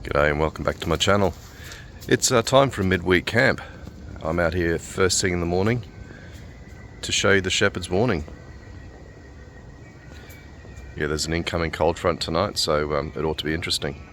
G'day and welcome back to my channel. It's time for a midweek camp. I'm out here first thing in the morning to show you the shepherd's warning. Yeah, there's an incoming cold front tonight, so it ought to be interesting.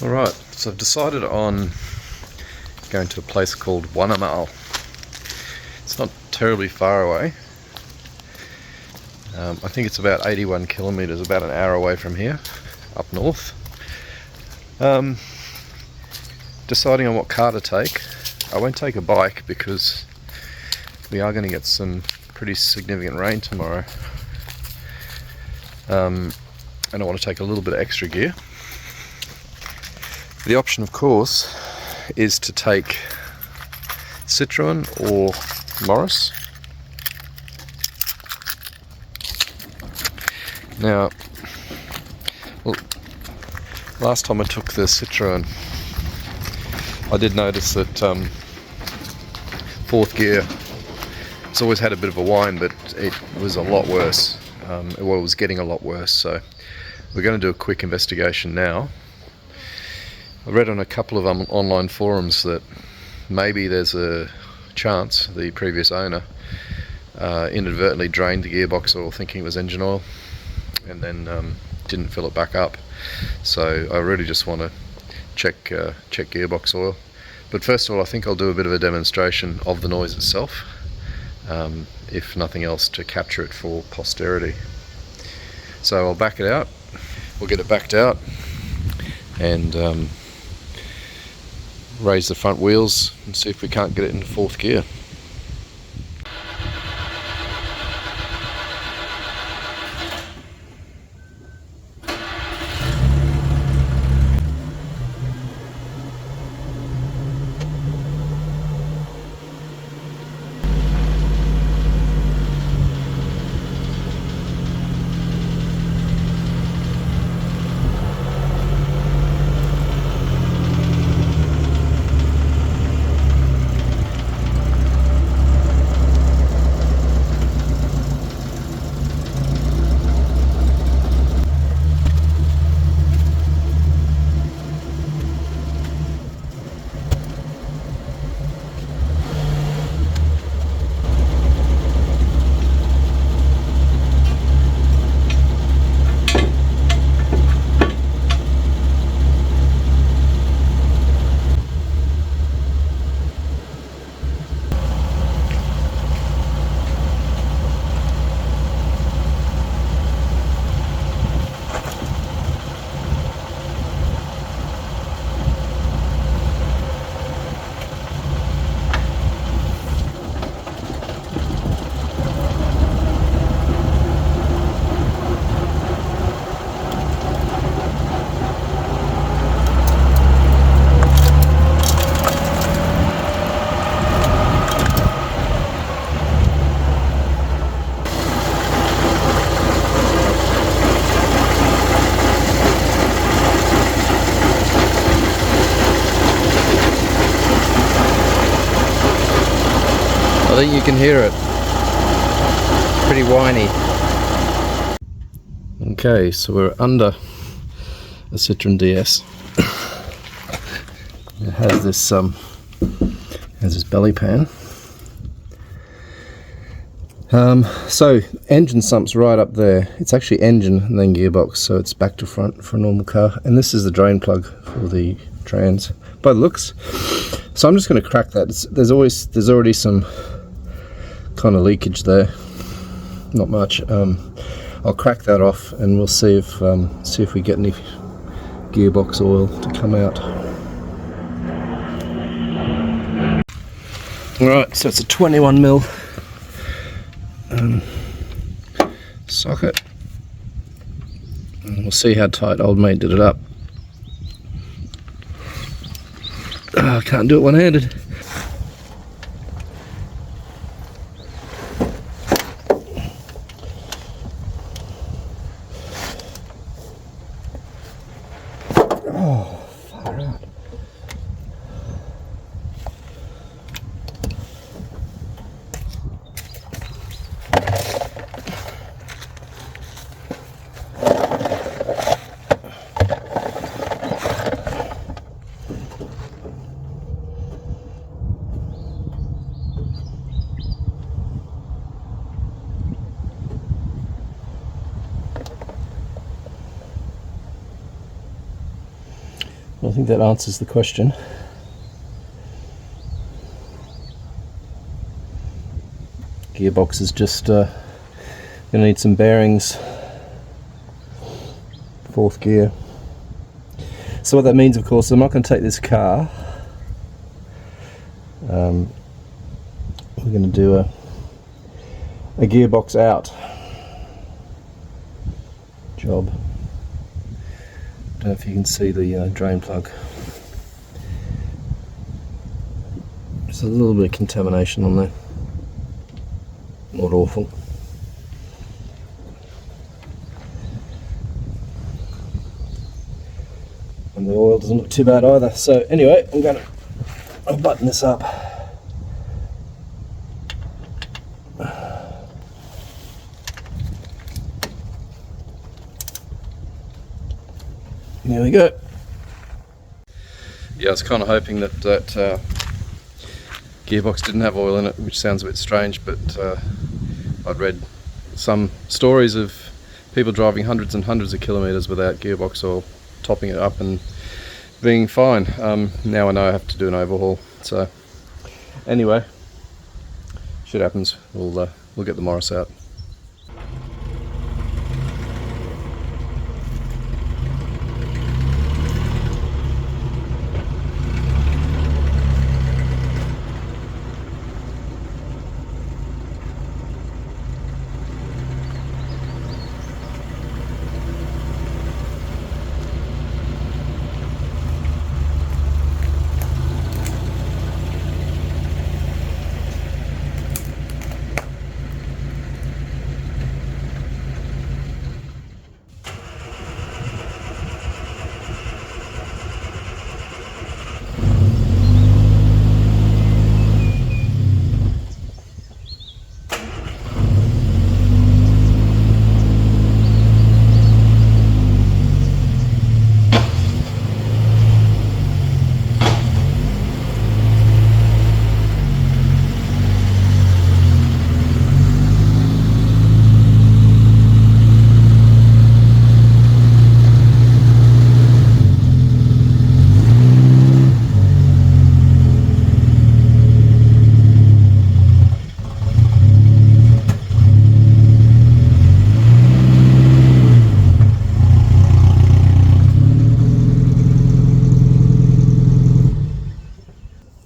Alright, so I've decided on going to a place called Wanamal. It's not terribly far away. I think it's about 81 kilometres, about an hour away from here, up north. Deciding on what car to take. I won't take a bike because we are going to get some pretty significant rain tomorrow. And I want to take a little bit of extra gear. The option, of course, is to take Citroen or Morris. Now, well, last time I took the Citroen, I did notice that fourth gear, it's always had a bit of a whine, but it was a lot worse. It was getting a lot worse, so we're going to do a quick investigation now. I read on a couple of online forums that maybe there's a chance the previous owner inadvertently drained the gearbox oil thinking it was engine oil and then didn't fill it back up. So I really just want to check gearbox oil. But first of all, I think I'll do a bit of a demonstration of the noise itself, if nothing else, to capture it for posterity. So I'll back it out, we'll get it backed out and raise the front wheels and see if we can't get it into fourth gear. I think you can hear it. Pretty whiny. Okay, so we're under a Citroen DS. It has this belly pan. So engine sump's right up there. It's actually engine and then gearbox, so it's back to front for a normal car. And this is the drain plug for the trans, by the looks. So I'm just going to crack that. There's already some kind of leakage there. Not much. I'll crack that off and we'll see if we get any gearbox oil to come out. Alright, so it's a 21mm socket. And we'll see how tight old mate did it up. Oh, I can't do it one-handed. Oh, far out. I think that answers the question. Gearbox is just going to need some bearings. Fourth gear. So what that means, of course, I'm not going to take this car. We're going to do a gearbox out job. I don't know if you can see the drain plug. There's a little bit of contamination on there. Not awful. And the oil doesn't look too bad either. So anyway, I'll button this up. There we go. Yeah, I was kind of hoping that gearbox didn't have oil in it, which sounds a bit strange, but I'd read some stories of people driving hundreds and hundreds of kilometres without gearbox oil, topping it up and being fine. Now I know I have to do an overhaul. So anyway, shit happens. We'll get the Morris out.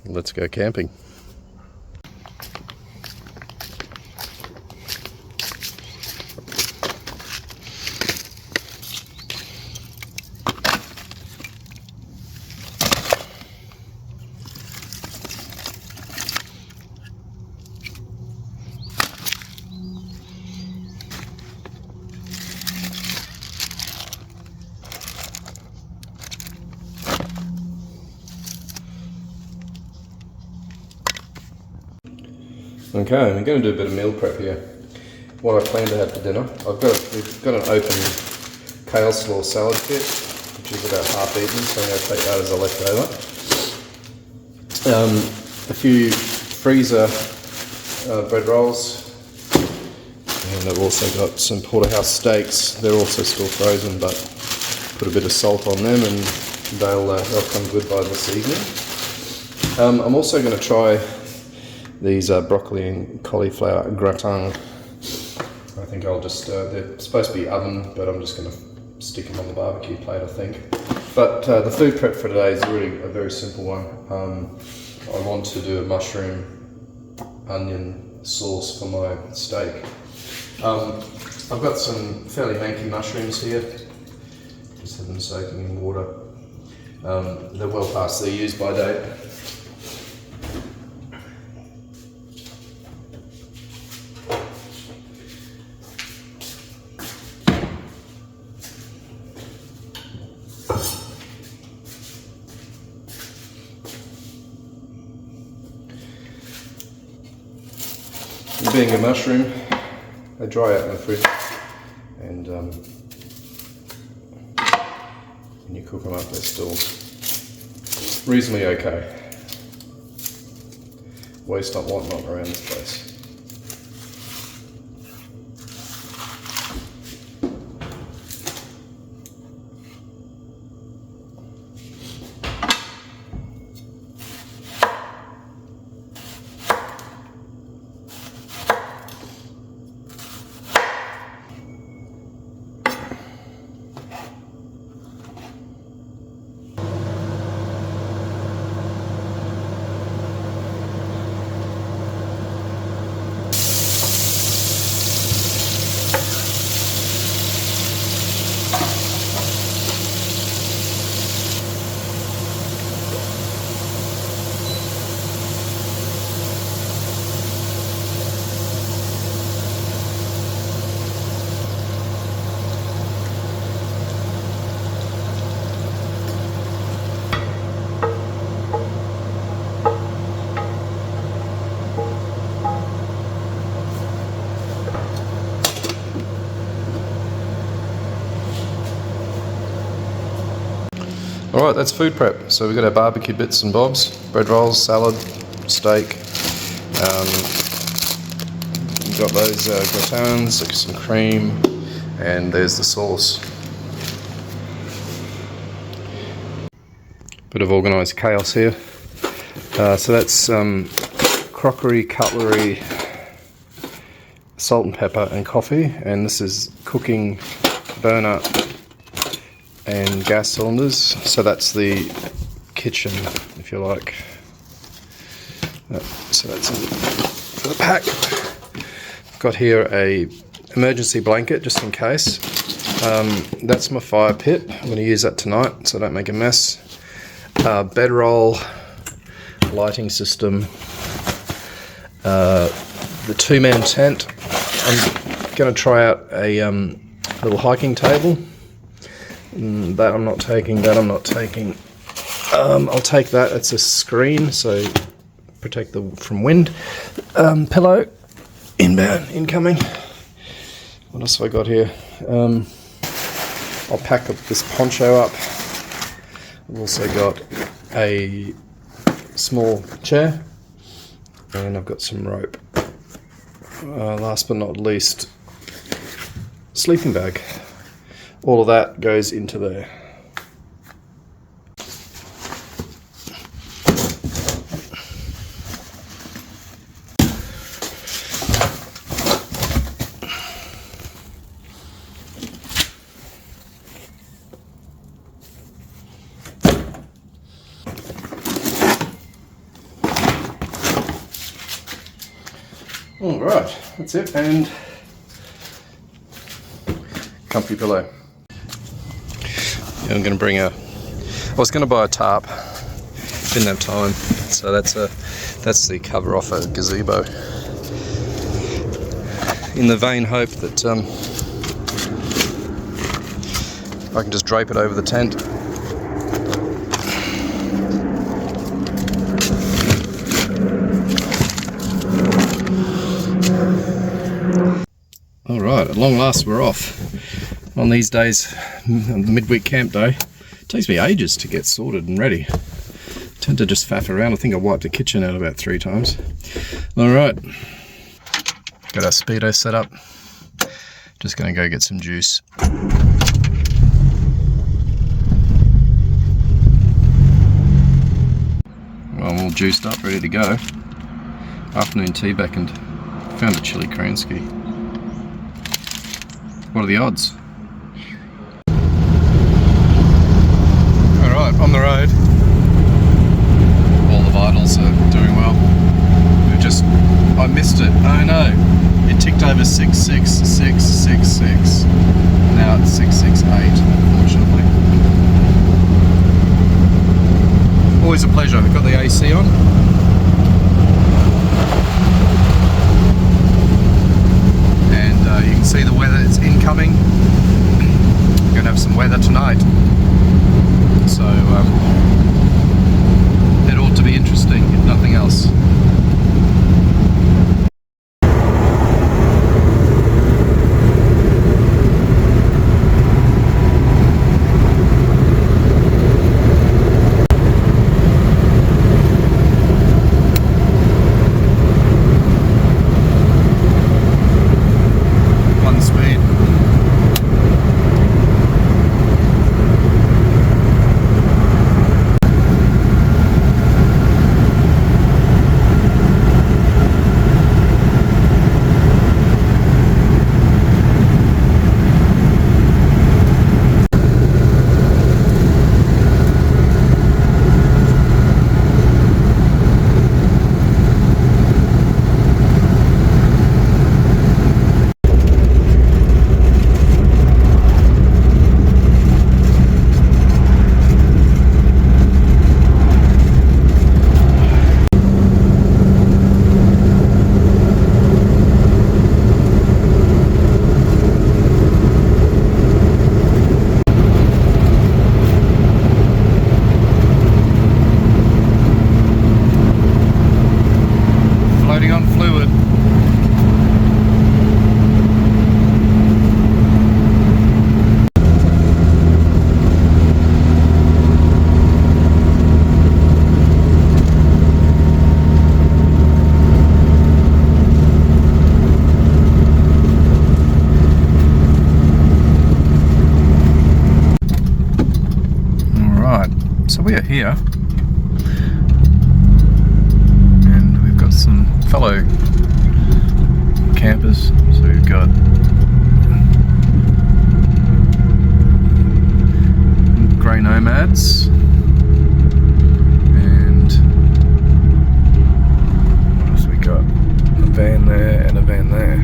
Let's go camping. Okay, I'm going to do a bit of meal prep here. What I plan to have for dinner, we've got an open kale slaw salad kit, which is about half eaten, so I'm going to take that as a leftover. A few freezer bread rolls, and I've also got some porterhouse steaks. They're also still frozen, but put a bit of salt on them, and they'll come good by this evening. I'm also going to try these broccoli and cauliflower gratin. I think I'll just, they're supposed to be oven, but I'm just going to stick them on the barbecue plate, I think. But the food prep for today is really a very simple one. I want to do a mushroom onion sauce for my steak. I've got some fairly manky mushrooms here. Just have them soaking in water. They're well past their use by date. Being a mushroom, they dry out in the fridge, and when you cook them up, they're still reasonably okay. Waste not, want not around this place. Alright, that's food prep. So we've got our barbecue bits and bobs, bread rolls, salad, steak. We've got those gratins, like some cream, and there's the sauce. Bit of organised chaos here. So that's crockery, cutlery, salt and pepper and coffee, and this is cooking, burner and gas cylinders. So that's the kitchen, if you like. So that's for the pack. Got here a emergency blanket just in case. That's my fire pit. I'm going to use that tonight so I don't make a mess. Bedroll, lighting system, the two-man tent. I'm going to try out a little hiking table. That I'm not taking, that I'm not taking. I'll take that. It's a screen, so protect from wind. Pillow, inbound, incoming. What else have I got here? I'll pack up this poncho up. I've also got a small chair, and I've got some rope. Last but not least, sleeping bag. All of that goes into there. All right, that's it, and comfy pillow. Yeah, I'm going to bring I was going to buy a tarp, didn't have time, so that's the cover off a gazebo. In the vain hope that I can just drape it over the tent. Alright, at long last we're off. On these days, on the midweek camp day, it takes me ages to get sorted and ready. I tend to just faff around. I think I wiped the kitchen out about 3 times. Alright, got our speedo set up. Just going to go get some juice. Well, I'm all juiced up, ready to go. Afternoon tea beckoned. Found a chili Kransky. What are the odds? Alright, on the road. All the vitals are doing well. I missed it. Oh no. It ticked over 66666. see the weather, it's incoming. We're going to have some weather tonight. So it ought to be interesting, if nothing else. So we are here, and we've got some fellow campers. So we've got grey nomads, and what else we got? A van there and a van there.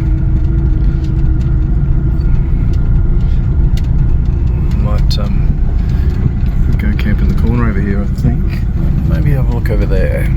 Might go camp in the corner over here, I think. Maybe have a look over there.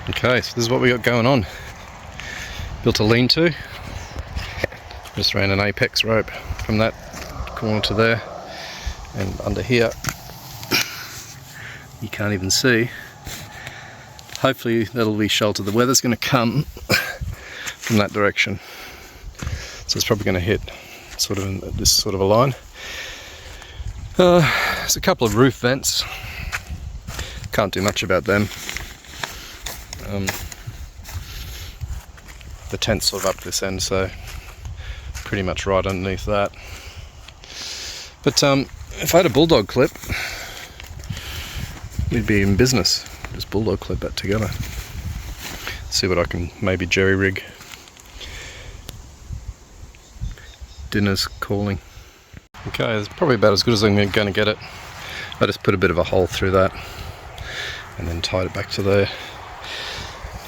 Okay, so this is what we got going on. Built a lean-to. Just ran an apex rope from that corner to there, and under here you can't even see. Hopefully that'll be sheltered. The weather's going to come from that direction, so it's probably going to hit sort of in this sort of a line. There's a couple of roof vents. Can't do much about them. The tent's sort of up this end, so pretty much right underneath that. But if I had a bulldog clip, we'd be in business. Just bulldog clip that together. See what I can maybe jerry rig. Dinner's calling. Okay, it's probably about as good as I'm going to get it. I just put a bit of a hole through that. and then tied it back to there.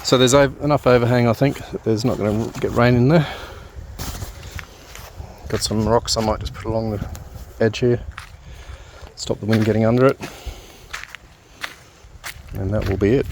So there's enough overhang, I think, that there's not going to get rain in there. Got some rocks I might just put along the edge here, stop the wind getting under it, and that will be it.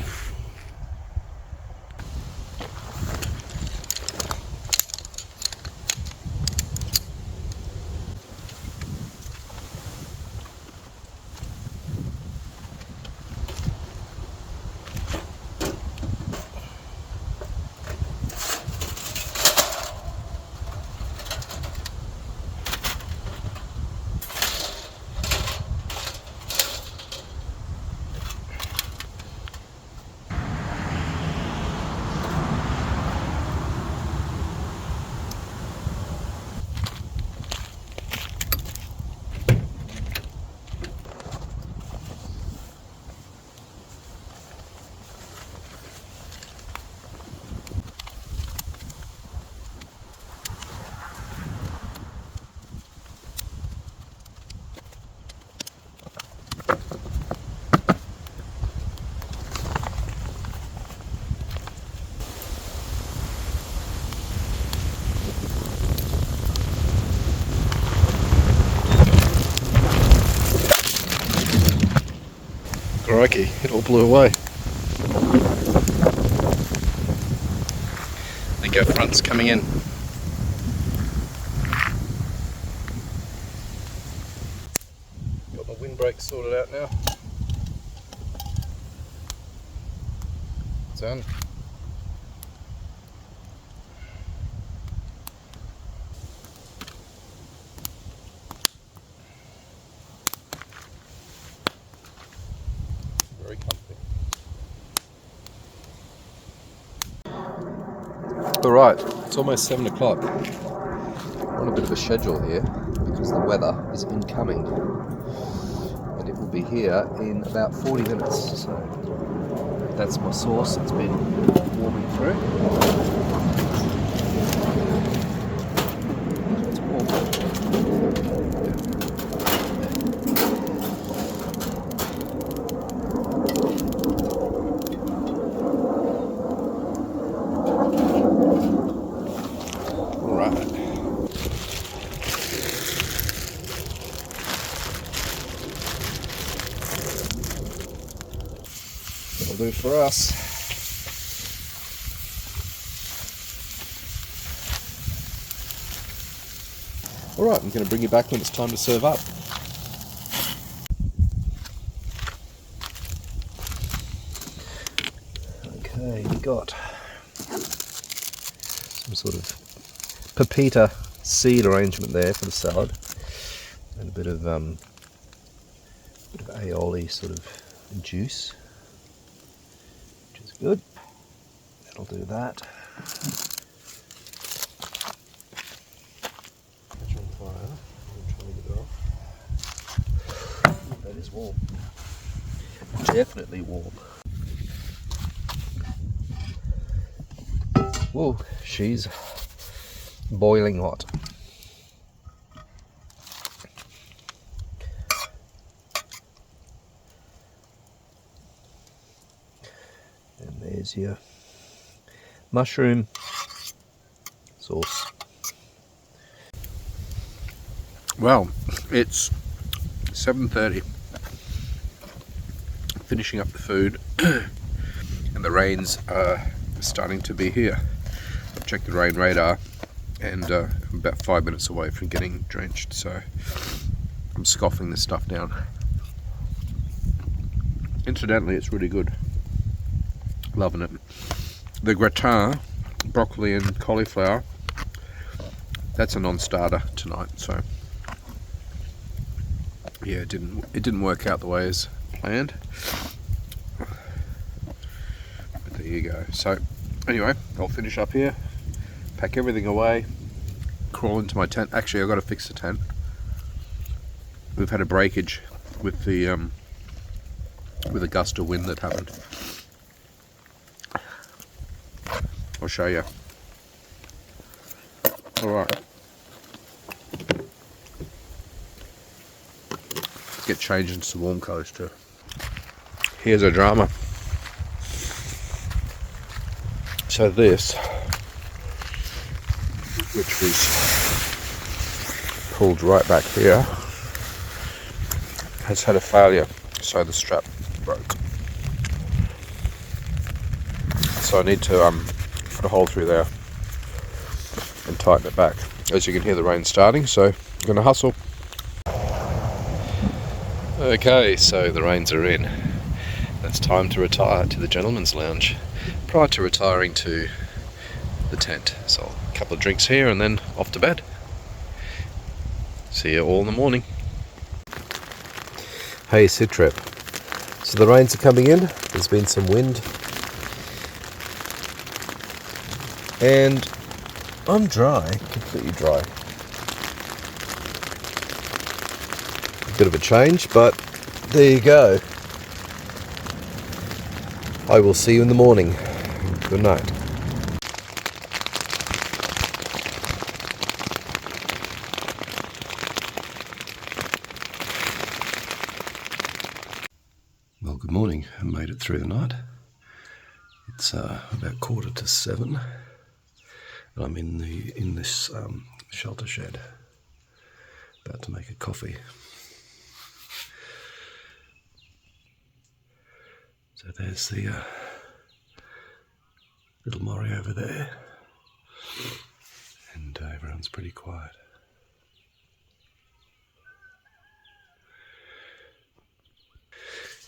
Crikey, it all blew away. I think our front's coming in. Got my windbreak sorted out now. Done. Very comfy. Alright, it's almost 7 o'clock. We're on a bit of a schedule here because the weather is incoming. And it will be here in about 40 minutes. So that's my sauce, it's been warming through. It's warm. That'll do for us. Alright, I'm going to bring you back when it's time to serve up. Okay, we got some sort of pepita seed arrangement there for the salad, and a bit of aioli sort of juice, which is good. That'll do that. Catch on fire. I'm trying to get it off. That is warm. Definitely warm. Whoa, she's boiling hot. And there's your mushroom sauce. Well, it's 7:30. Finishing up the food, and the rains are starting to be here. I've checked the rain radar, and I'm about 5 minutes away from getting drenched, so I'm scoffing this stuff down. Incidentally, it's really good. Loving it. The gratin, broccoli and cauliflower, that's a non-starter tonight, so yeah, it didn't work out the way as planned. But there you go. So anyway, I'll finish up here, pack everything away, crawl into my tent. Actually, I've got to fix the tent. We've had a breakage with the with a gust of wind that happened. I'll show you. Alright. Get changed into some warm clothes too. Here's a drama. So this, which was pulled right back here, has had a failure, so the strap broke. So I need to put a hole through there and tighten it back. As you can hear, the rain starting, so I'm going to hustle. Okay, so the rains are in. It's time to retire to the gentleman's lounge prior to retiring to the tent. So a couple of drinks here and then off to bed. See you all in the morning. Hey Citroen. So the rains are coming in. There's been some wind. And I'm dry, completely dry. A bit of a change, but there you go. I will see you in the morning. Good night. Well, good morning. I made it through the night. It's about 6:45. I'm in this shelter shed, about to make a coffee. So there's the little Maury over there, and everyone's pretty quiet.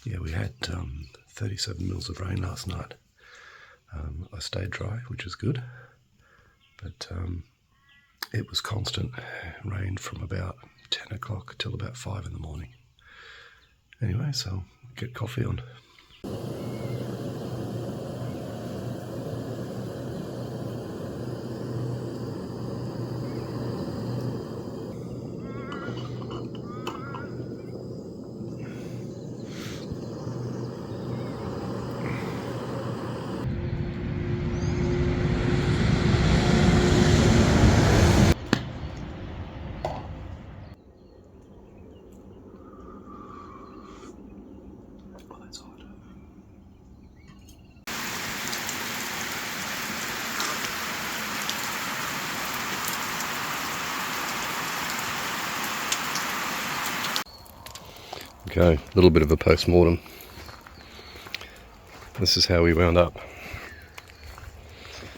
Yeah, we had 37 mils of rain last night. I stayed dry, which is good, but it was constant rain from about 10 o'clock till about 5 in the morning. Anyway, so get coffee on. Okay, a little bit of a post-mortem. This is how we wound up.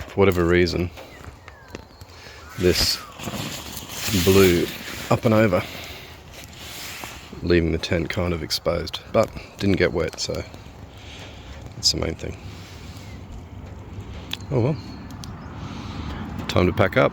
For whatever reason, this blew up and over, leaving the tent kind of exposed, but didn't get wet, so that's the main thing. Oh well, time to pack up.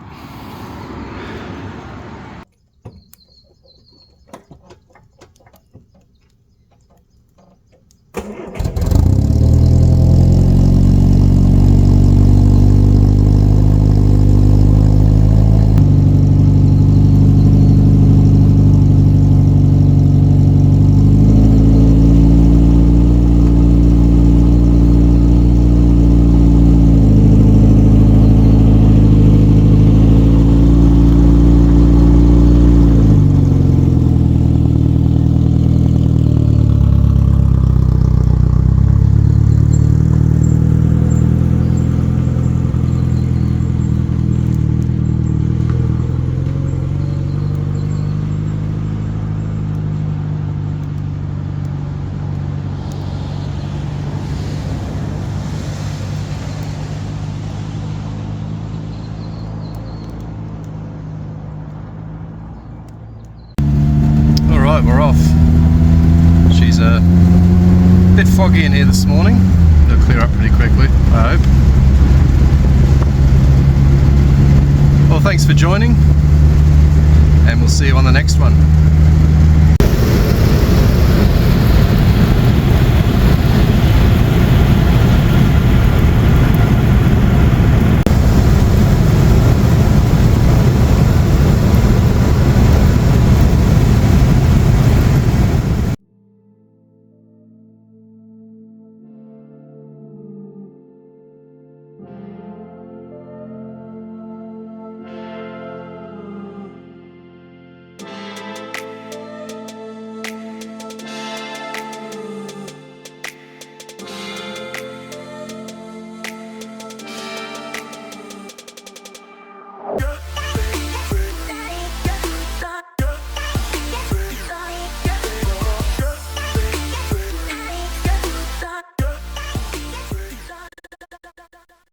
We're off. She's a bit foggy in here this morning. It'll clear up pretty quickly, I hope. Well, thanks for joining, and we'll see you on the next one.